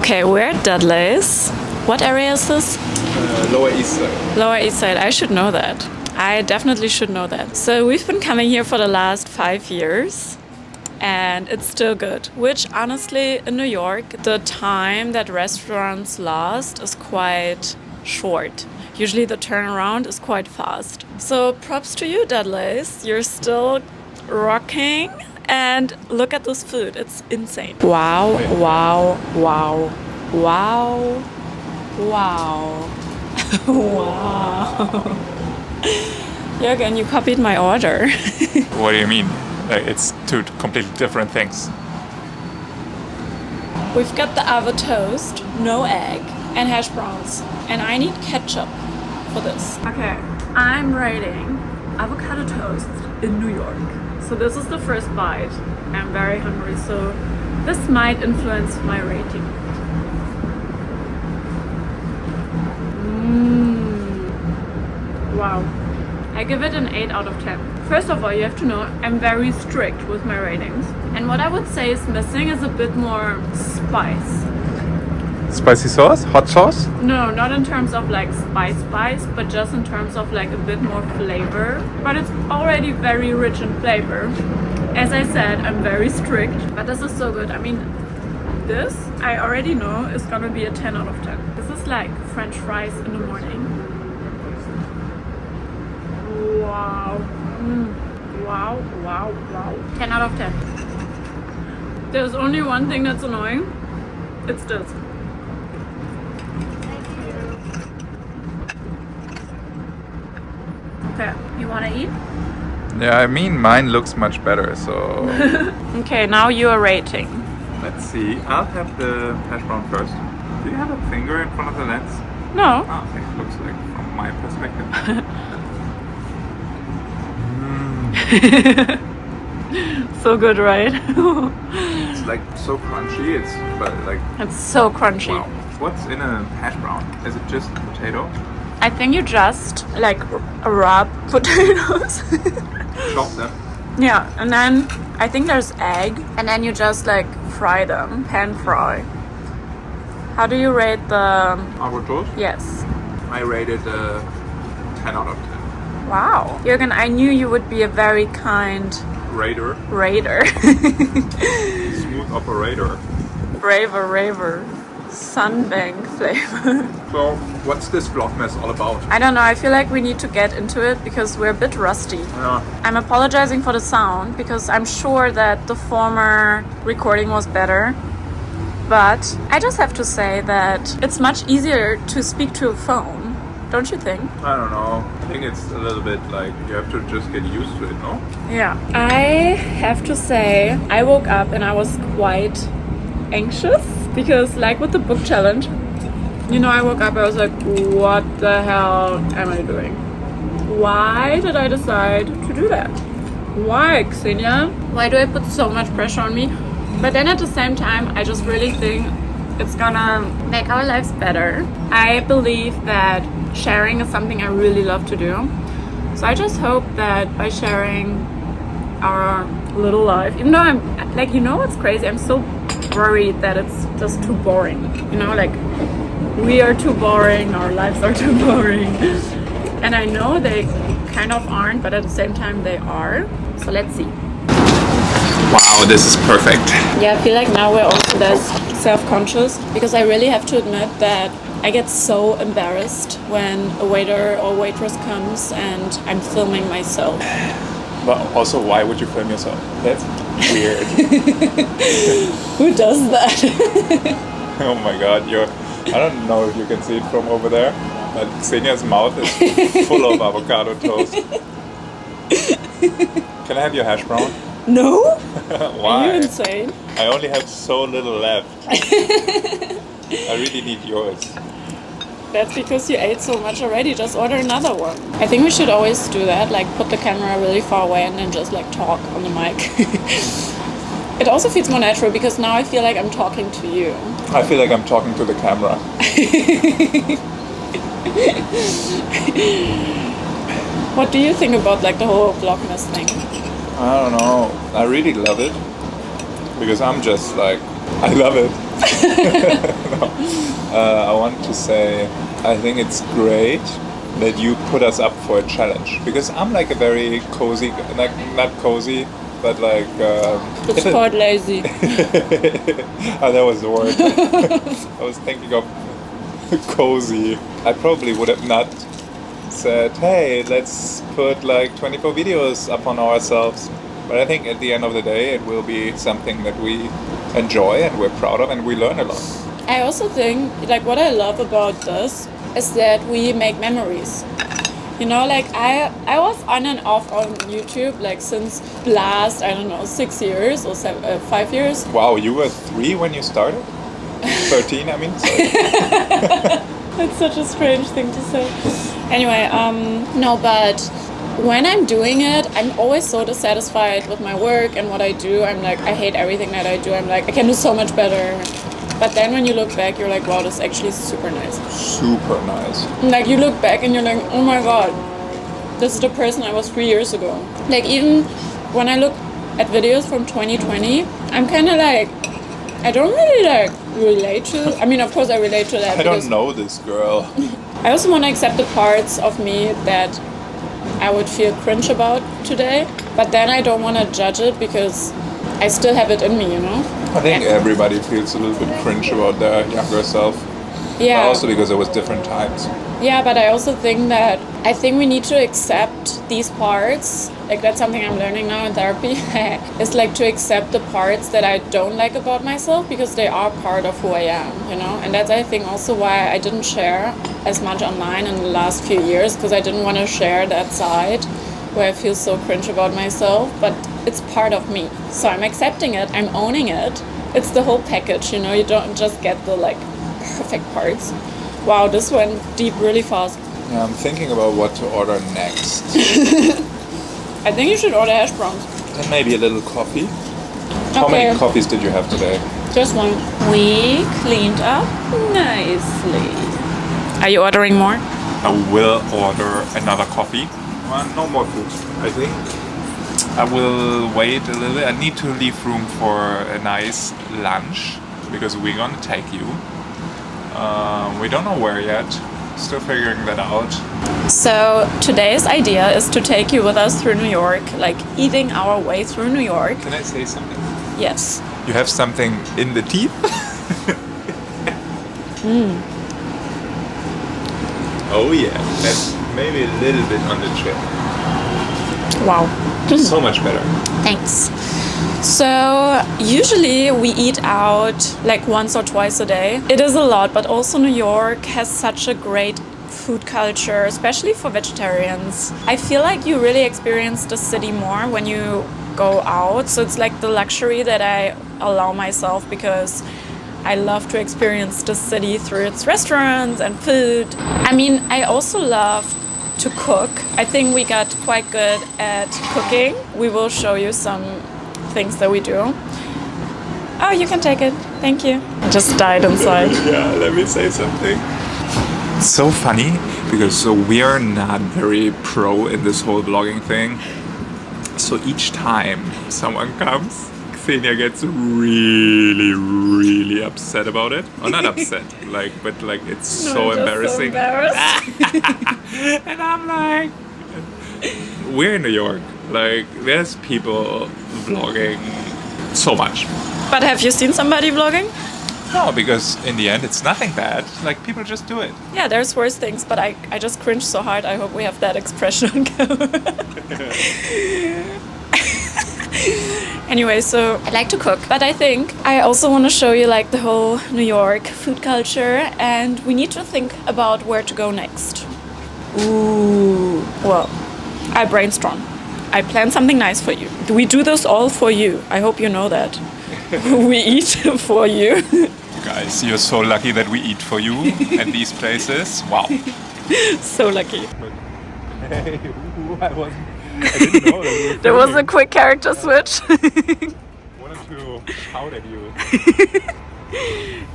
Okay, we're at Dudley's. What area is this? Lower East Side. Lower East Side. I should know that. I definitely should know that. So we've been coming here for the last 5 years and it's still good. Which honestly, in New York, the time that restaurants last is quite short. Usually the turnaround is quite fast. So props to you, Dudley's. You're still rocking. And look at this food. It's insane. Wow, wow, wow, wow, wow, wow. Jürgen, you copied my order. What do you mean? Like, it's two completely different things. We've got the avocado toast, no egg, and hash browns. And I need ketchup for this. Okay, I'm rating avocado toast in New York. So this is the first bite. I'm very hungry, so this might influence my rating. Wow. I give it an 8 out of 10. First of all, you have to know I'm very strict with my ratings. And what I would say is missing is a bit more spice. Spicy sauce? Hot sauce? No, not in terms of like spice, but just in terms of like a bit more flavor. But it's already very rich in flavor. As I said, I'm very strict, but this is so good. I mean, this I already know is gonna be a 10 out of 10. This is like French fries in the morning. Wow. Wow, wow, wow. 10 out of 10. There's only one thing that's annoying. It's this. Okay, you wanna eat? Yeah, I mean, mine looks much better, so... Okay, now you are rating. Let's see. I'll have the hash brown first. Do you have a finger in front of the lens? No. Ah, okay. Looks like from my perspective. So good, right? It's like so crunchy. It's but like... It's so crunchy. Wow. What's in a hash brown? Is it just potato? I think you just like rub potatoes. Chop them? Yeah, and then I think there's egg, and then you just like fry them, pan fry. How do you rate the... Avocado toast? Yes. I rated 10 out of 10. Wow. Jürgen, I knew you would be a very kind Raider. Smooth operator. Raver. Sunbank flavor. So, what's this Vlogmas all about? I don't know, I feel like we need to get into it because we're a bit rusty. Yeah. I'm apologizing for the sound because I'm sure that the former recording was better. But I just have to say that it's much easier to speak to a phone, don't you think? I don't know. I think it's a little bit like you have to just get used to it, no? Yeah. I have to say, I woke up and I was quite anxious because like with the book challenge, you know, I woke up, I was like, what the hell am I doing? Why did I decide to do that? Why, Xenia? Why do I put so much pressure on me? But then at the same time, I just really think it's gonna make our lives better. I believe that sharing is something I really love to do. So I just hope that by sharing our little life, even though I'm like, you know what's crazy? I'm so worried that it's just too boring. You know, like we are too boring, our lives are too boring. And I know they kind of aren't, but at the same time they are. So let's see. Wow, this is perfect. Yeah, I feel like now we're also less self-conscious because I really have to admit that I get so embarrassed when a waiter or waitress comes and I'm filming myself. But also, why would you film yourself? That's weird. Who does that? Oh my god, I don't know if you can see it from over there, but Xenia's mouth is full of avocado toast. Can I have your hash brown? No? Why? Are you insane? I only have so little left. I really need yours. That's because you ate so much already. Just order another one. I think we should always do that, like put the camera really far away and then just like talk on the mic. It also feels more natural because now I feel like I'm talking to you. I feel like I'm talking to the camera. What do you think about like the whole Vlogmas thing? I don't know. I really love it because I'm just like, I love it. I want to say I think it's great that you put us up for a challenge, because I'm like a very cozy, like not cozy, but like It's called lazy. oh, that was the word. I was thinking of cozy. I probably would have not said, hey, let's put like 24 videos up on ourselves. But I think at the end of the day, it will be something that we enjoy and we're proud of and we learn a lot. I also think, like, what I love about this is that we make memories. You know, like I was on and off on YouTube like since last, I don't know, 6 years or 5 years. Wow, you were 3 when you started? 13, I mean, sorry. That's such a strange thing to say. Anyway, no, but when I'm doing it, I'm always so dissatisfied with my work and what I do. I'm like, I hate everything that I do. I'm like, I can do so much better. But then when you look back, you're like, wow, this is actually super nice. Super nice. Like, you look back and you're like, oh my god, this is the person I was 3 years ago. Like, even when I look at videos from 2020, I'm kind of like, I don't really like relate to. I mean, of course I relate to that. I don't know this girl. I also want to accept the parts of me that I would feel cringe about today. But then I don't want to judge it because I still have it in me, you know? I think everybody feels a little bit cringe about their younger self. Yeah. But also because it was different times. Yeah, but I also think that we need to accept these parts. Like, that's something I'm learning now in therapy. It's like to accept the parts that I don't like about myself because they are part of who I am, you know? And that's, I think, also why I didn't share as much online in the last few years, because I didn't want to share that side where I feel so cringe about myself. But it's part of me. So I'm accepting it. I'm owning it. It's the whole package, you know? You don't just get the, like, perfect parts. Wow, this went deep really fast. Yeah, I'm thinking about what to order next. I think you should order hash browns. And maybe a little coffee. How many coffees did you have today? Just one. We cleaned up nicely. Are you ordering more? I will order another coffee. Well, no more food, I think. I will wait a little bit. I need to leave room for a nice lunch because we're gonna take you. We don't know where yet. Still figuring that out. So today's idea is to take you with us through New York, like eating our way through New York. Can I say something? Yes. You have something in the teeth? Oh yeah, that's maybe a little bit on the chin. Wow. So much better. Thanks. So usually we eat out like once or twice a day. It is a lot, but also New York has such a great food culture, especially for vegetarians. I feel like you really experience the city more when you go out. So it's like the luxury that I allow myself because I love to experience the city through its restaurants and food. I mean, I also love to cook. I think we got quite good at cooking. We will show you some things that we do. Oh, you can take it. Thank you. I just died inside. Yeah, let me say something. It's so funny because we are not very pro in this whole vlogging thing. So each time someone comes, Xenia gets really, really upset about it. Or not upset, but it's so embarrassing. So embarrassed. And I'm like, we're in New York. Like, there's people vlogging so much. But have you seen somebody vlogging? No, because in the end, it's nothing bad. Like, people just do it. Yeah, there's worse things, but I just cringe so hard. I hope we have that expression on camera. Anyway, so I like to cook, but I think I also want to show you like the whole New York food culture, and we need to think about where to go next. Ooh, well, I brainstorm. I plan something nice for you. We do this all for you. I hope you know that. We eat for you. Guys, you're so lucky that we eat for you at these places. Wow. So lucky. Hey, I didn't know that. There was a quick character switch. Wanted to shout at you.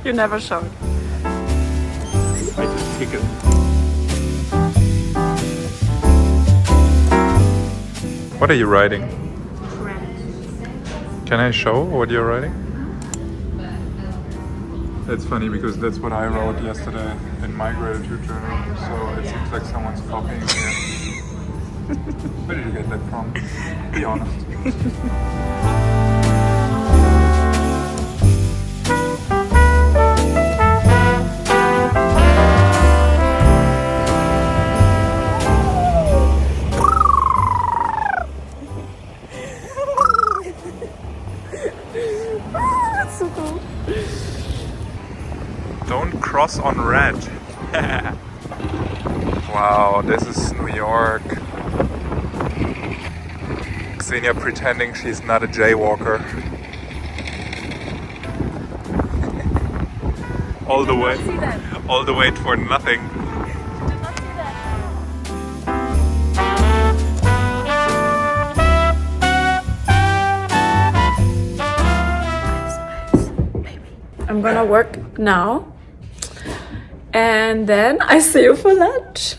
You never showed. I just tickle. What are you writing? Can I show what you're writing? That's funny because that's what I wrote yesterday in my gratitude journal. So it seems like someone's copying me. Where did you get that from? Be honest. Don't cross on red. Wow, this is New York. Xenia pretending she's not a jaywalker. All the way toward nothing. I'm gonna work now. And then I see you for lunch.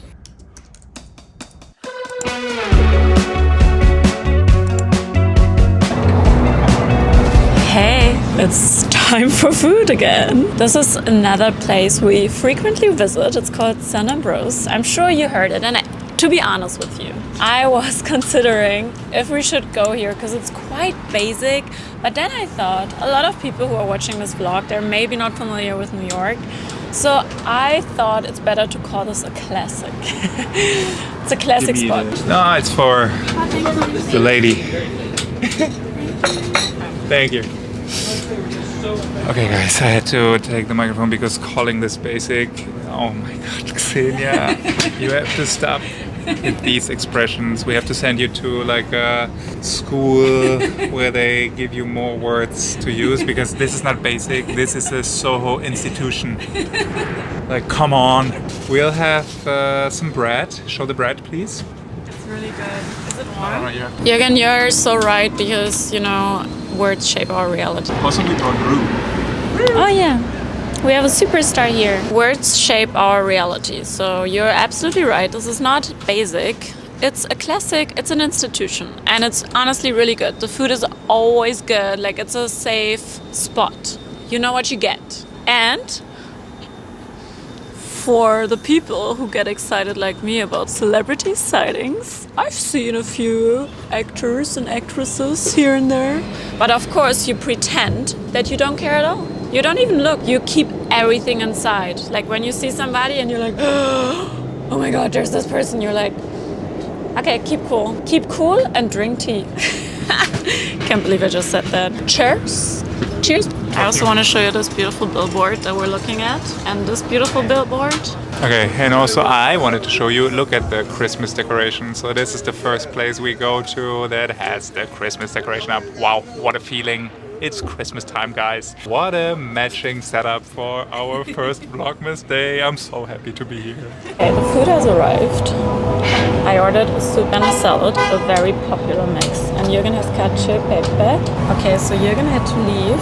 Hey, it's time for food again. This is another place we frequently visit. It's called San Ambrose. I'm sure you heard it, and to be honest with you, I was considering if we should go here because it's quite basic. But then I thought a lot of people who are watching this vlog, they're maybe not familiar with New York. So I thought it's better to call this a classic. It's a classic spot. No, it's for the lady. Thank you. Okay guys, I had to take the microphone because calling this basic, oh my god, Xenia, you have to stop with these expressions. We have to send you to like a school where they give you more words to use because this is not basic, this is a Soho institution. Like, come on. We'll have some bread. Show the bread, please. It's really good. Is it warm? Jürgen, you're so right because, you know, words shape our reality. Also, we brought roux. Oh yeah, we have a superstar here. Words shape our reality. So you're absolutely right. This is not basic. It's a classic. It's an institution, and it's honestly really good. The food is always good. Like, it's a safe spot. You know what you get. And for the people who get excited like me about celebrity sightings, I've seen a few actors and actresses here and there. But of course, you pretend that you don't care at all. You don't even look. You keep everything inside. Like when you see somebody and you're like, oh my god, there's this person. You're like, okay, keep cool. Keep cool and drink tea. Can't believe I just said that. Cheers. Cheers. I also want to show you this beautiful billboard that we're looking at. And this beautiful billboard. Okay, and also I wanted to show you, look at the Christmas decoration. So this is the first place we go to that has the Christmas decoration up. Wow, what a feeling. It's Christmas time, guys. What a matching setup for our first Vlogmas day. I'm so happy to be here. Okay, the food has arrived. I ordered a soup and a salad, a very popular mix. And Jürgen has cacio e pepe. Okay, so Jürgen had to leave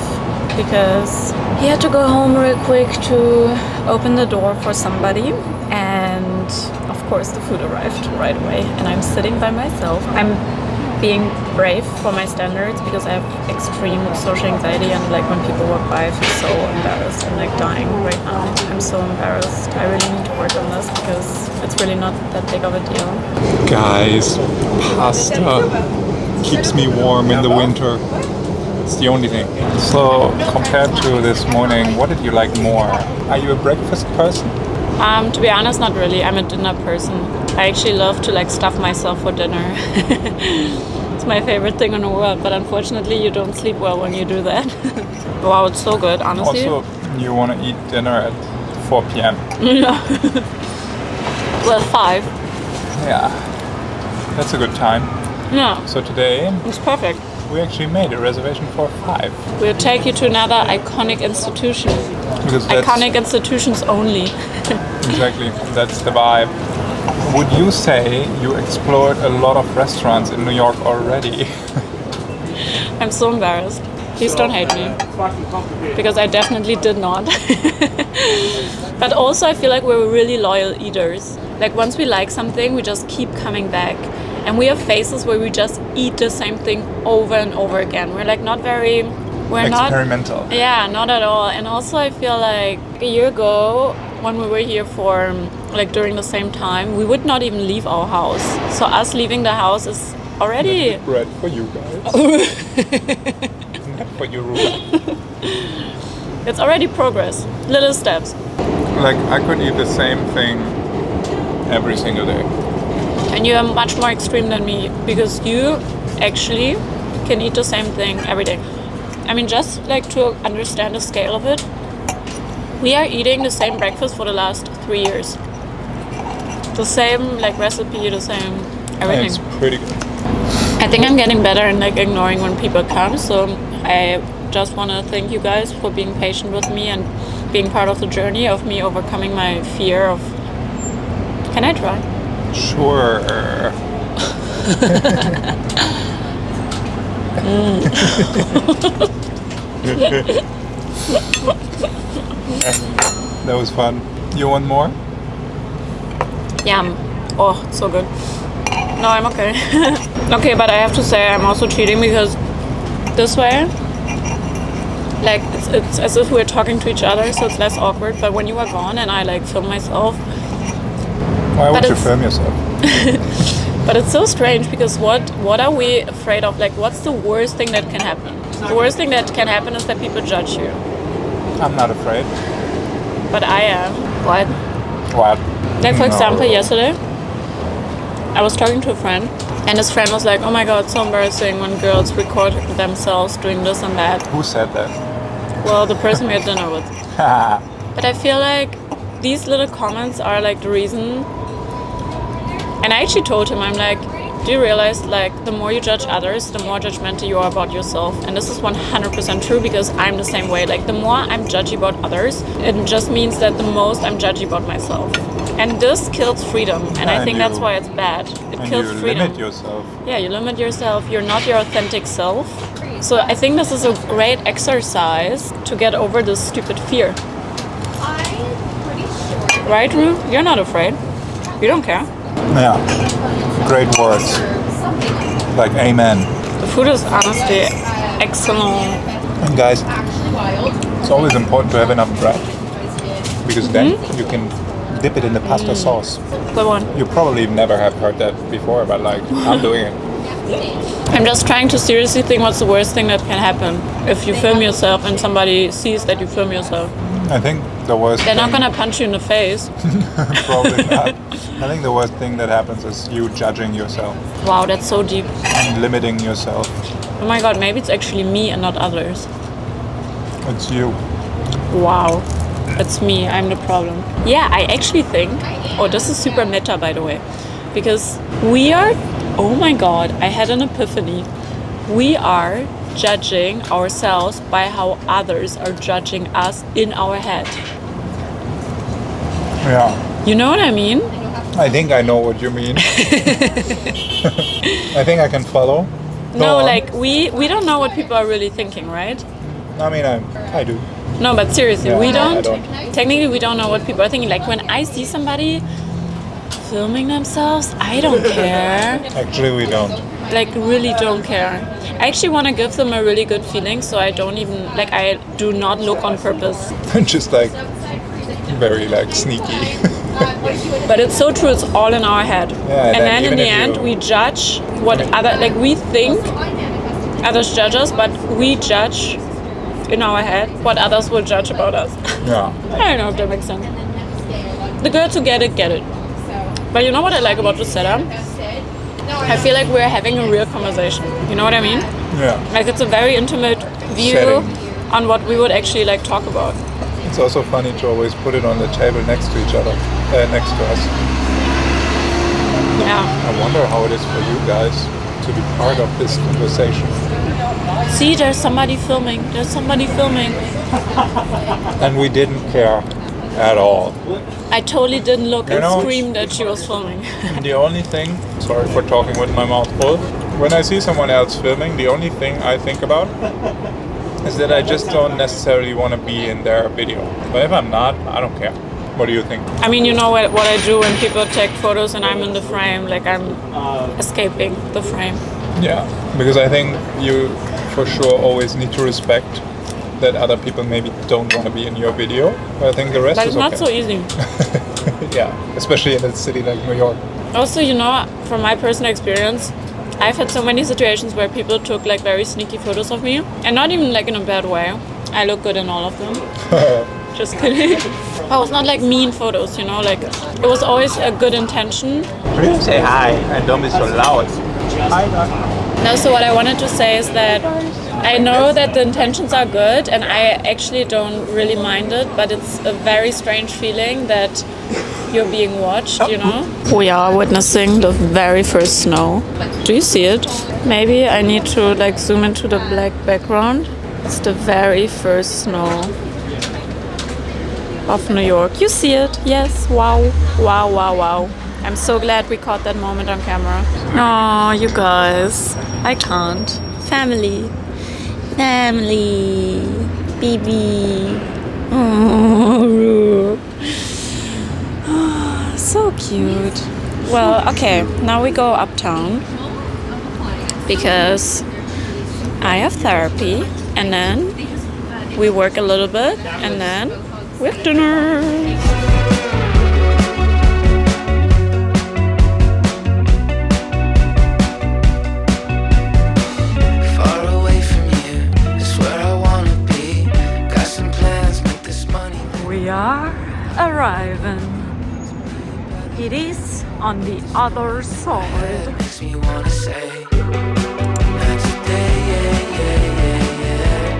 because he had to go home real quick to open the door for somebody. And of course the food arrived right away. And I'm sitting by myself. I'm being brave for my standards because I have extreme social anxiety, and like when people walk by I feel so embarrassed. I'm like dying right now. I'm so embarrassed. I really need to work on this because it's really not that big of a deal. Guys, pasta keeps me warm in the winter. It's the only thing. So compared to this morning, what did you like more? Are you a breakfast person? To be honest, not really. I'm a dinner person. I actually love to like stuff myself for dinner. It's my favorite thing in the world, but unfortunately you don't sleep well when you do that. Wow, it's so good, honestly. Also, you want to eat dinner at 4 p.m. Yeah. Well, 5. Yeah, that's a good time. Yeah. So today, It's perfect. we actually made a reservation for 5. We'll take you to another iconic institution. Because that's Iconic institutions only. exactly, that's the vibe. Would you say you explored a lot of restaurants in New York already? I'm so embarrassed. Please don't hate me. Because I definitely did not. But also I feel like we're really loyal eaters. Like once we like something, we just keep coming back. And we have phases where we just eat the same thing over and over again. We're like not very we're not experimental. Yeah, not at all. And also I feel like a year ago when we were here for like during the same time, we would not even leave our house. So us leaving the house is already Bread for you guys. Not for you, Ruben. it's already progress. Little steps. Like I could eat the same thing every single day. And you are much more extreme than me because you actually can eat the same thing every day. I mean, just like to understand the scale of it, we are eating the same breakfast for the last 3 years. The same like recipe, the same everything. It's pretty good. I think I'm getting better in like ignoring when people come. So I just want to thank you guys for being patient with me and being part of the journey of me overcoming my fear of. Can I try? Sure. That was fun. You want more? Yeah. Oh, it's so good. No, I'm okay. Okay, but I have to say I'm also cheating because this way, like it's as if we're talking to each other, so it's less awkward. But when you are gone and I like film myself, Why would But you it's- film yourself? but it's so strange because what are we afraid of? Like, what's the worst thing that can happen? The worst thing that can happen is that people judge you. I'm not afraid. But I am. What? What? Like, for No. example, yesterday, I was talking to a friend, and his friend was like, oh my god, so embarrassing when girls record themselves doing this and that. Who said that? Well, the person we had dinner with. Haha. But I feel like these little comments are like the reason. And I actually told him, I'm like, do you realize like the more you judge others, the more judgmental you are about yourself? And this is 100% true because I'm the same way. Like the more I'm judgy about others, it just means that the most I'm judgy about myself. And this kills freedom. And I And think you- that's why it's bad. It And kills you freedom. limit yourself. Yeah, you limit yourself. You're not your authentic self. So I think this is a great exercise to get over this stupid fear. Right, Ru? You're not afraid. You don't care. Yeah. Great words. Like amen. The food is honestly excellent. And guys, it's always important to have enough bread because then Mm-hmm. you can dip it in the pasta sauce. Good one. You probably never have heard that before, but like I'm doing it. I'm just trying to seriously think what's the worst thing that can happen if you film yourself and somebody sees that you film yourself. I think the worst They're not thing, gonna punch you in the face. probably not. I think the worst thing that happens is you judging yourself Wow, that's so deep. and limiting yourself. Oh my god, maybe it's actually me and not others. It's you. Wow. It's me, I'm the problem. Yeah, I actually think, oh, this is super meta by the way, because we are, oh my god, I had an epiphany. We are judging ourselves by how others are judging us in our head. Yeah. You know what I mean? I think I know what you mean. I think I can follow. Go No, on. like we don't know what people are really thinking, right? I mean, I do. No, but seriously, Yeah, we I don't. don't. Technically, we don't know what people are thinking. Like when I see somebody filming themselves, I don't care. Actually, we don't. Like really don't care. I actually want to give them a really good feeling, so I don't even like. I do not look on purpose. Just like very like sneaky. But it's so true. It's all in our head. Yeah, and then then in even the if end, you- we judge what other like we think others judge us, but we judge in our head what others will judge about us. Yeah. I don't know if that makes sense. The girls who get it, get it. But you know what I like about the setup? I feel like we're having a real conversation. You know what I mean? Yeah. Like it's a very intimate view Setting. on what we would actually like talk about. It's also funny to always put it on the table next to each other, next to us. Yeah. I wonder how it is for you guys to be part of this conversation. See, there's somebody filming. There's somebody filming. And we didn't care at all. I totally didn't look You and know, scream that she was filming. The only thing, sorry for talking with my mouth full, when I see someone else filming, the only thing I think about is that I just don't necessarily want to be in their video. But if I'm not, I don't care. What do you think? I mean, you know what I do when people take photos and I'm in the frame, like I'm escaping the frame. Yeah, because I think you for sure always need to respect that other people maybe don't want to be in your video. But I think the rest But is it's okay. not so easy. Yeah, especially in a city like New York. Also, you know, from my personal experience, I've had so many situations where people took like very sneaky photos of me, and not even like in a bad way. I look good in all of them. Just kidding. But it was not like mean photos, you know, like it was always a good intention. Please say hi and don't be so loud. Hi. No, so what I wanted to say is that I know that the intentions are good and I actually don't really mind it, but it's a very strange feeling that you're being watched, you know? We are witnessing the very first snow. Do you see it? Maybe I need to like zoom into the black background. It's the very first snow of New York. You see it? Yes. Wow. Wow, wow, wow. I'm so glad we caught that moment on camera. Oh, you guys. I can't. Family. Family. Baby. Oh, so cute. Well, okay. Now we go uptown because I have therapy and then we work a little bit and then we have dinner. We are arriving. It is on the other side. Makes me wanna say, not today, yeah, yeah, yeah, yeah.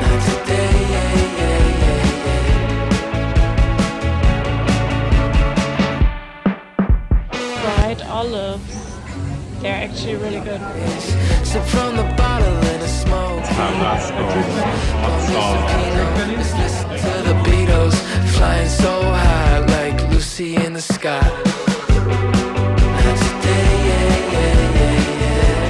Not today, yeah, yeah, yeah, yeah. Fried olives. They're actually really good. Sip from the bottle and the smoke. Let's listen to the Beatles, flying so high like Lucy in the sky. Not today, yeah, yeah, yeah, yeah.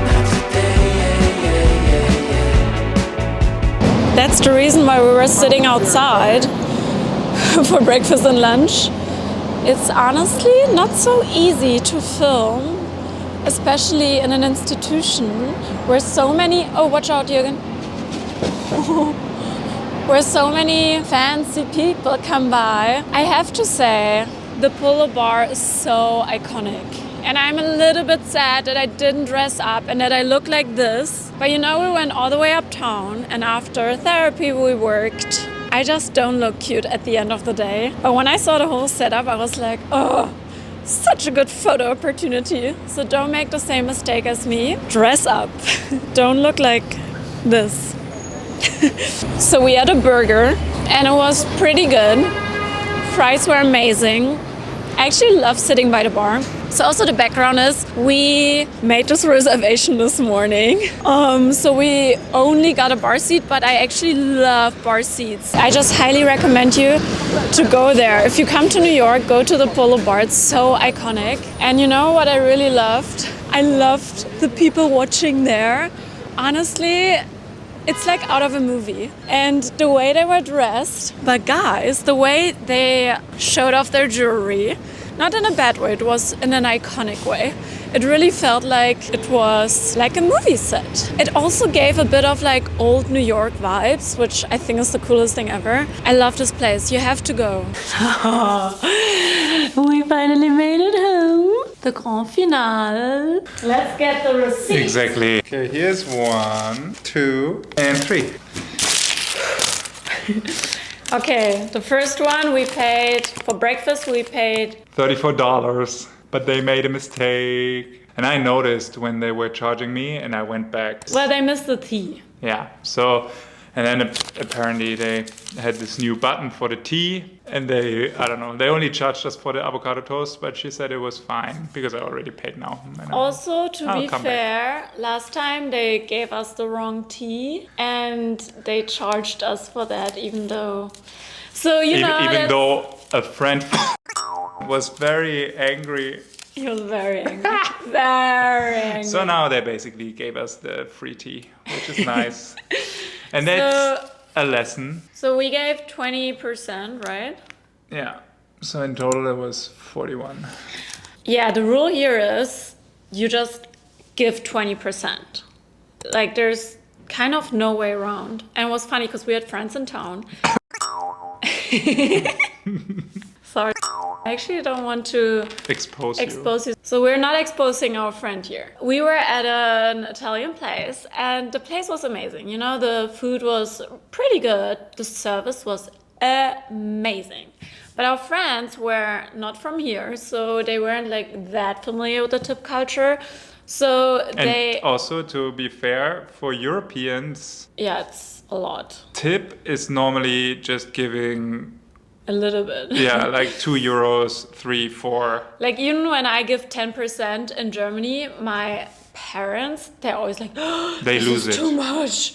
Not today, yeah, yeah, yeah, yeah. That's the reason why we were sitting outside for breakfast and lunch. It's honestly not so easy to film, especially in an institution where so many, oh watch out Jürgen, where so many fancy people come by. I have to say, the Pull Bar is so iconic. And I'm a little bit sad that I didn't dress up and that I look like this. But you know, we went all the way uptown and after therapy we worked. I just don't look cute at the end of the day. But when I saw the whole setup, I was like, oh, such a good photo opportunity. So don't make the same mistake as me. Dress up. Don't look like this. So we had a burger and it was pretty good. Fries were amazing. I actually love sitting by the bar. So also the background is we made this reservation this morning. So we only got a bar seat, but I actually love bar seats. I just highly recommend you to go there. If you come to New York, go to the Polo Bar. It's so iconic. And you know what I really loved? I loved the people watching there. Honestly, it's like out of a movie. And the way they were dressed, but guys, the way they showed off their jewelry, not in a bad way, it was in an iconic way. It really felt like it was like a movie set. It also gave a bit of like old New York vibes, which I think is the coolest thing ever. I love this place, you have to go. We finally made it home. The grand finale. Let's get the receipt. Exactly. Okay, here's 1, 2, and 3. Okay, the first one we paid, for breakfast we paid $34, but they made a mistake. And I noticed when they were charging me and I went back. well, they missed the tea. Yeah, so, and then apparently they had this new button for the tea and they, I don't know, they only charged us for the avocado toast, but she said it was fine because I already paid now. And Also, to I'll be come fair, last time they gave us the wrong tea and they charged us for that, even though. So, you know. even that's- though a friend was very angry. He was very angry. Very angry. So now they basically gave us the free tea, which is nice. And that's a lesson. So we gave 20%, right? Yeah. So in total it was 41. Yeah, the rule here is you just give 20%. Like there's kind of no way around. And it was funny because we had friends in town. Sorry. I actually don't want to Expose you. So we're not exposing our friend here. We were at an Italian place and the place was amazing. You know, the food was pretty good. The service was amazing. But our friends were not from here, so they weren't like that familiar with the tip culture. So And also, to be fair, for Europeans, yeah, it's a lot. tip is normally just giving, A little bit. yeah, like 2 euros, 3, 4. Like even when I give 10% in Germany, my parents, they're always like, They this lose is it. too much.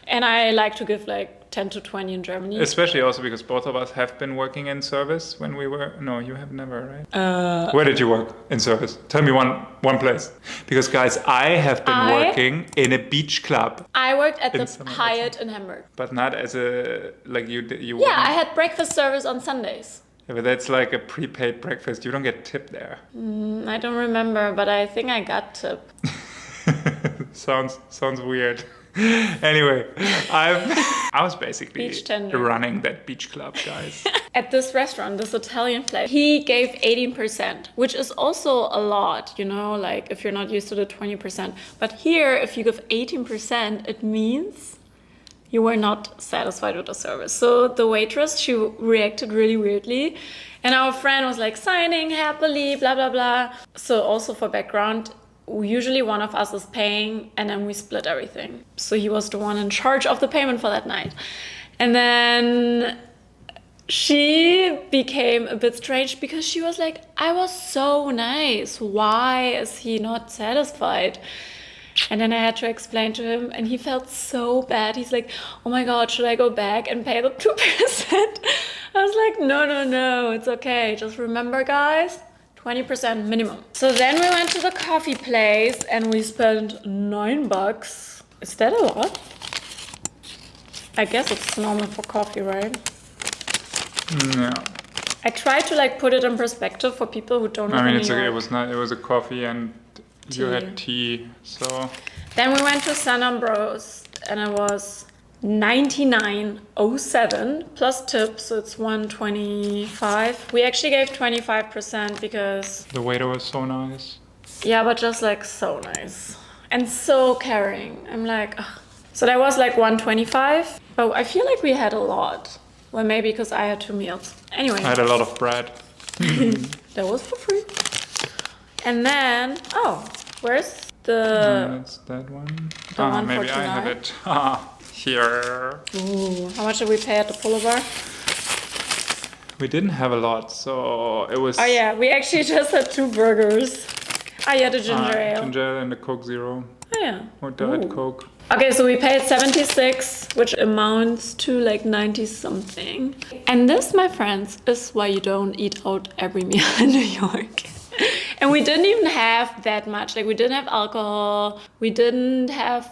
And I like to give like 10 to 20 in Germany. Especially also because both of us have been working in service when we were... No, you have never, right? Where did you work in service? Tell me one place. Because guys, I have been working in a beach club. I worked at In the summer, Hyatt in Hamburg. But not as a... Like you Yeah, I had breakfast service on Sundays. Yeah, but that's like a prepaid breakfast. You don't get tip there. I don't remember, but I think I got tip. Sounds weird. Anyway, I was basically Beach tender. running that beach club, guys. At this restaurant, this Italian place, he gave 18%, which is also a lot, you know, like if you're not used to the 20%. But here, if you give 18%, it means you were not satisfied with the service. So the waitress, she reacted really weirdly. And our friend was like signing happily, blah, blah, blah. So also for background, usually one of us is paying and then we split everything. So he was the one in charge of the payment for that night. And then she became a bit strange because she was like, I was so nice. Why is he not satisfied? And then I had to explain to him and he felt so bad. He's like, oh my God, should I go back and pay the 2%? I was like, no, it's okay. Just remember, guys, 20% minimum. So then we went to the coffee place and we spent $9. Is that a lot? I guess it's normal for coffee, right? No. I tried to like put it in perspective for people who don't live I mean, in it's New okay. York. It was a coffee and you Tea. had tea, so... Then we went to San Ambrose and it was $99.07 plus tips, so it's $125. We actually gave 25% because The waiter was so nice. yeah, but just like so nice and so caring. I'm like, ugh. So that was like $125, but I feel like we had a lot. Well, maybe because I had 2 meals. Anyway, I had a lot of bread. that was for free. And then, where's the That's that one. one Maybe for I have tonight? it. Here. Ooh, how much did we pay at the Polar Bar? We didn't have a lot, so it was... Oh yeah, we actually just had 2 burgers. Oh yeah, the ginger ale. Ginger ale and the Coke Zero. Oh yeah. Or Diet Ooh. Coke. Okay, so we paid 76, which amounts to like 90 something. And this, my friends, is why you don't eat out every meal in New York. And we didn't even have that much. Like we didn't have alcohol. We didn't have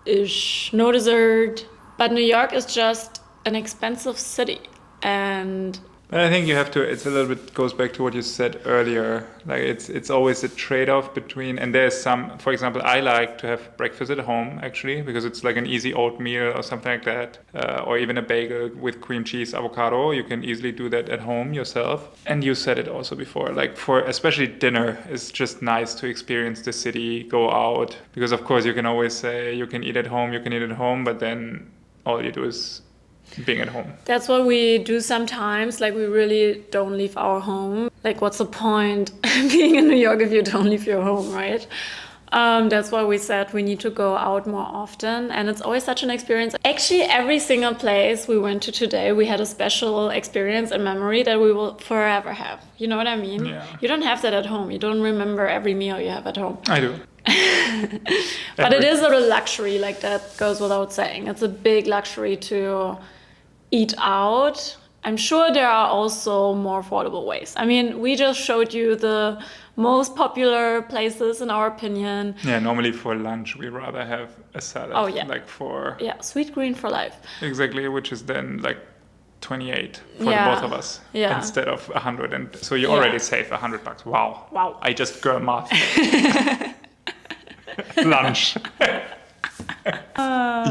starters-ish. No dessert. But New York is just an expensive city. And But I think you have to, it's a little bit, goes back to what you said earlier. Like it's always a trade-off between, and there's some, for example, I like to have breakfast at home actually, because it's like an easy oatmeal or something like that. Or even a bagel with cream cheese, avocado. You can easily do that at home yourself. And you said it also before, like for especially dinner, it's just nice to experience the city, go out. Because of course you can always say you can eat at home, but then all you do is being at home. that's what we do sometimes. Like we really don't leave our home. Like what's the point being in New York if you don't leave your home, right? That's why we said we need to go out more often. And it's always such an experience. Actually, every single place we went to today, we had a special experience and memory that we will forever have. You know what I mean? Yeah. You don't have that at home. You don't remember every meal you have at home. I do. But it is a luxury, like that goes without saying. It's a big luxury to eat out. I'm sure there are also more affordable ways. I mean, we just showed you the most popular places in our opinion. Yeah, normally for lunch we rather have a salad. Oh, yeah. Like for Yeah, Sweetgreen for life. exactly, which is then like 28 for Yeah. the both of us Yeah. instead of 100, and so you Yeah. already save $100. Wow. Wow. I just girl math. Lunch.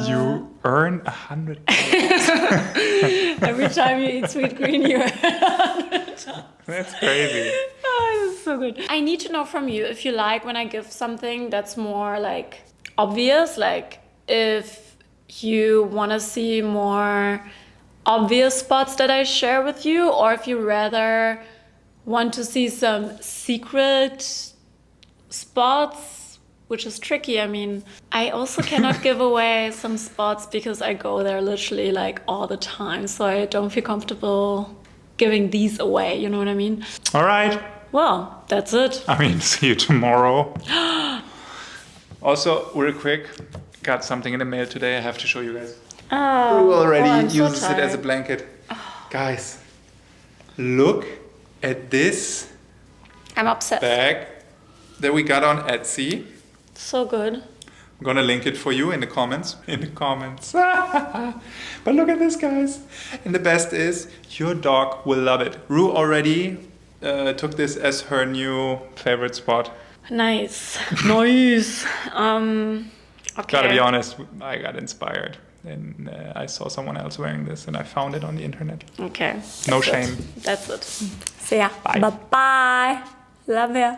You earn $100. Every time you eat Sweetgreen, you. That's crazy. Oh, this is so good. I need to know from you if you like when I give something that's more like obvious, like if you want to see more obvious spots that I share with you, or if you rather want to see some secret spots, which is tricky. I mean, I also cannot give away some spots because I go there literally like all the time, so I don't feel comfortable giving these away, you know what I mean? All right. Well, that's it. I mean, see you tomorrow. Also, real quick, got something in the mail today I have to show you guys. Oh, Who already I'm so uses it as a tired. blanket. Guys, look at this I'm obsessed. bag that we got on Etsy. So good. I'm gonna link it for you in the comments. In the comments. But look at this, guys. And the best is, your dog will love it. Rue already took this as her new favorite spot. Nice. Nice. Okay. Gotta be honest, I got inspired. And I saw someone else wearing this and I found it on the internet. Okay. No That's it. shame. That's it. See ya. Bye. Bye-bye. Love ya.